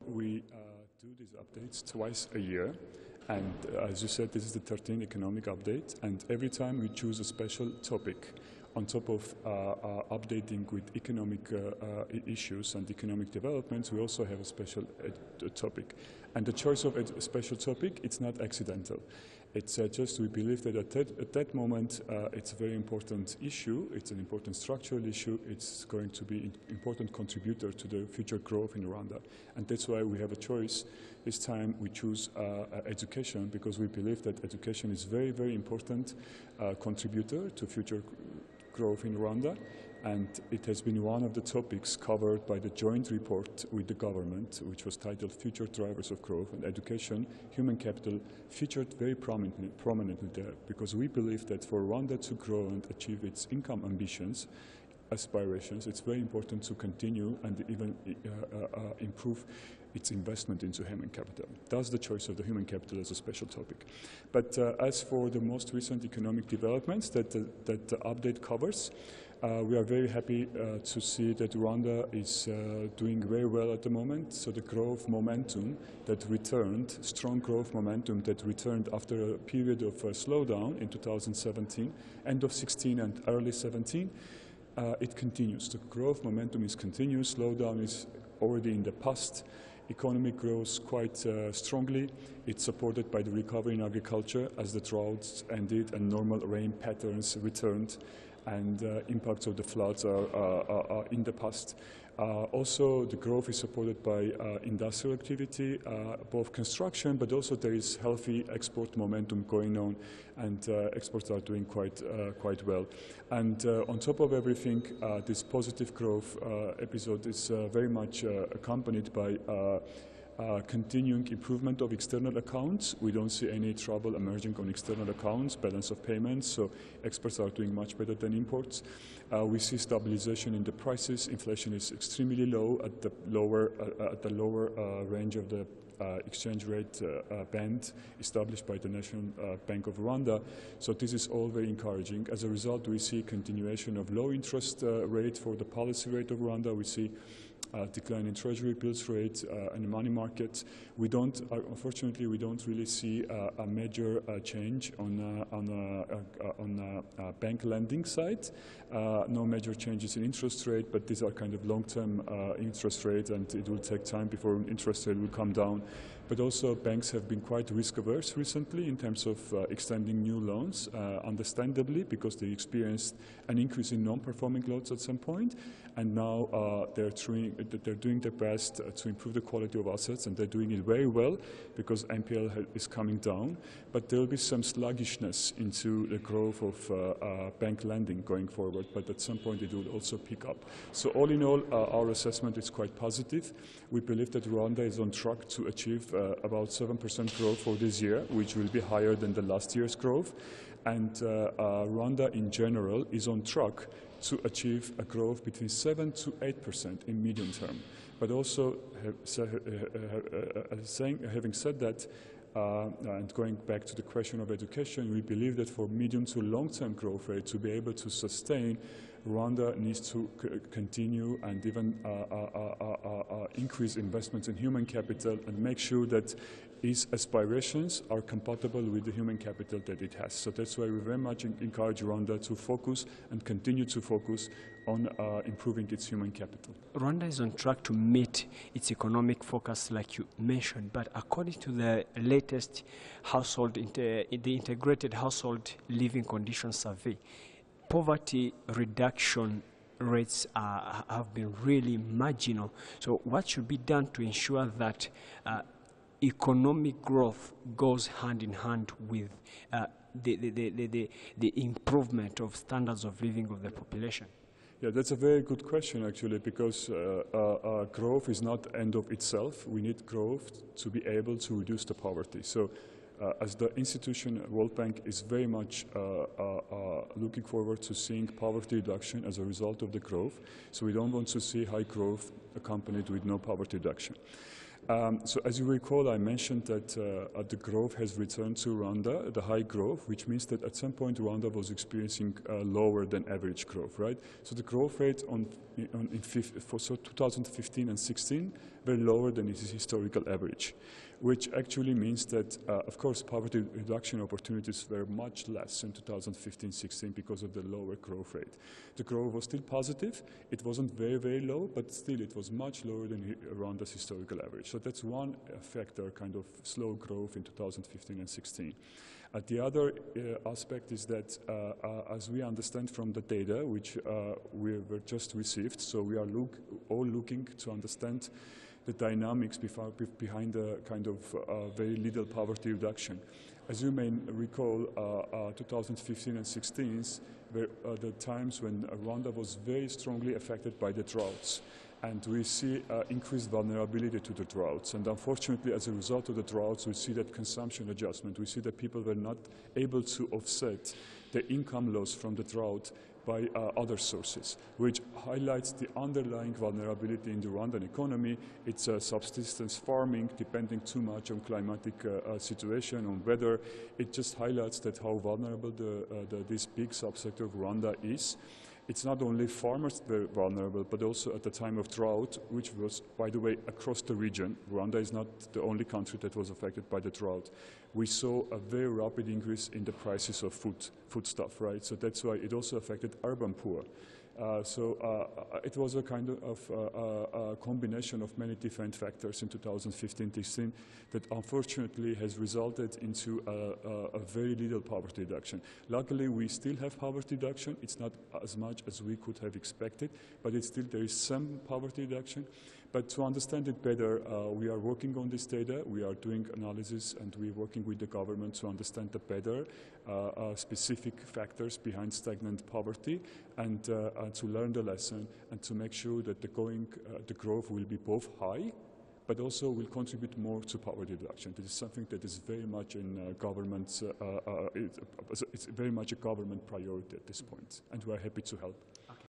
We do these updates twice a year, and as you said, this is the 13th economic update, and every time we choose a special topic on top of updating with economic issues and economic developments. We also have a special topic, and the choice of a special topic, it's not accidental. It's just we believe that at that moment it's a very important issue, it's an important structural issue, it's going to be an important contributor to the future growth in Rwanda, and that's why we have a choice. This time we choose education, because we believe that education is very, very important contributor to future growth in Rwanda, and it has been one of the topics covered by the joint report with the government, which was titled Future Drivers of Growth, and education, human capital featured very prominently there, because we believe that for Rwanda to grow and achieve its income ambitions, aspirations, it's very important to continue and even improve its investment into human capital. That's the choice of the human capital as a special topic. But as for the most recent economic developments that the update covers, we are very happy to see that Rwanda is doing very well at the moment. So the growth momentum that returned, strong growth momentum that returned after a period of slowdown in 2017, end of 16 and early 17, it continues. The growth momentum is continuous. Slowdown is already in the past. Economy grows quite strongly. It's supported by the recovery in agriculture as the droughts ended and normal rain patterns returned, and impacts of the floods are in the past. Also, the growth is supported by industrial activity, both construction, but also there is healthy export momentum going on, and exports are doing quite well. And on top of everything, this positive growth episode is very much accompanied by continuing improvement of external accounts. We don't see any trouble emerging on external accounts, balance of payments, so exports are doing much better than imports. We see stabilization in the prices. Inflation is extremely low at the lower range of the exchange rate band established by the National Bank of Rwanda. So this is all very encouraging. As a result, we see continuation of low interest rate for the policy rate of Rwanda. We see decline in treasury bills rate and the money market. We don't, unfortunately, we don't really see a major change on bank lending side. No major changes in interest rate, but these are kind of long-term interest rates, and it will take time before interest rate will come down. But also, banks have been quite risk-averse recently in terms of extending new loans, understandably, because they experienced an increase in non-performing loans at some point, and now they're doing their best to improve the quality of assets, and they're doing it very well because NPL is coming down. But there will be some sluggishness into the growth of bank lending going forward, but at some point it will also pick up. So all in all, our assessment is quite positive. We believe that Rwanda is on track to achieve about 7% growth for this year, which will be higher than the last year's growth. And Rwanda in general is on track to achieve a growth between 7 to 8% in medium term. But also, having said that, and going back to the question of education, we believe that for medium to long-term growth rate to be able to sustain, Rwanda needs to continue and even increase investments in human capital and make sure that its aspirations are compatible with the human capital that it has. So that's why we very much encourage Rwanda to focus and continue to focus on improving its human capital. Rwanda is on track to meet its economic focus, like you mentioned, but according to the latest the Integrated Household Living Conditions Survey, poverty reduction rates have been really marginal. So what should be done to ensure that economic growth goes hand in hand with the improvement of standards of living of the population? Yeah, that's a very good question, actually, because growth is not end of itself. We need growth to be able to reduce the poverty. So as the institution, World Bank is very much looking forward to seeing poverty reduction as a result of the growth. So we don't want to see high growth accompanied with no poverty reduction. So as you recall, I mentioned that the growth has returned to Rwanda, the high growth, which means that at some point Rwanda was experiencing lower than average growth, right? So the growth rate for 2015 and 16 were lower than its historical average, which actually means that, of course, poverty reduction opportunities were much less in 2015-16 because of the lower growth rate. The growth was still positive. It wasn't very, very low, but still it was much lower than Rwanda's historical average. So that's one factor, kind of slow growth in 2015 and 16. The other aspect is that, as we understand from the data, which we were just received, so we are all looking to understand the dynamics behind the kind of very little poverty reduction. As you may recall, 2015 and 16 were the times when Rwanda was very strongly affected by the droughts. And we see increased vulnerability to the droughts. And unfortunately, as a result of the droughts, we see that consumption adjustment. We see that people were not able to offset the income loss from the drought by other sources, which highlights the underlying vulnerability in the Rwandan economy. It's subsistence farming, depending too much on climatic situation, on weather. It just highlights that how vulnerable this big subsector of Rwanda is. It's not only farmers that were vulnerable, but also at the time of drought, which was, by the way, across the region. Rwanda is not the only country that was affected by the drought. We saw a very rapid increase in the prices of foodstuff, right? So that's why it also affected urban poor. It was a kind of a combination of many different factors in 2015-16 that unfortunately has resulted into a very little poverty reduction. Luckily, we still have poverty reduction. It's not as much as we could have expected, but there is some poverty reduction. But to understand it better, we are working on this data. We are doing analysis, and we're working with the government to understand the better specific factors behind stagnant poverty, and to learn the lesson, and to make sure that the growth will be both high, but also will contribute more to poverty reduction. This is something that is very much in government's. It's very much a government priority at this point, and we are happy to help.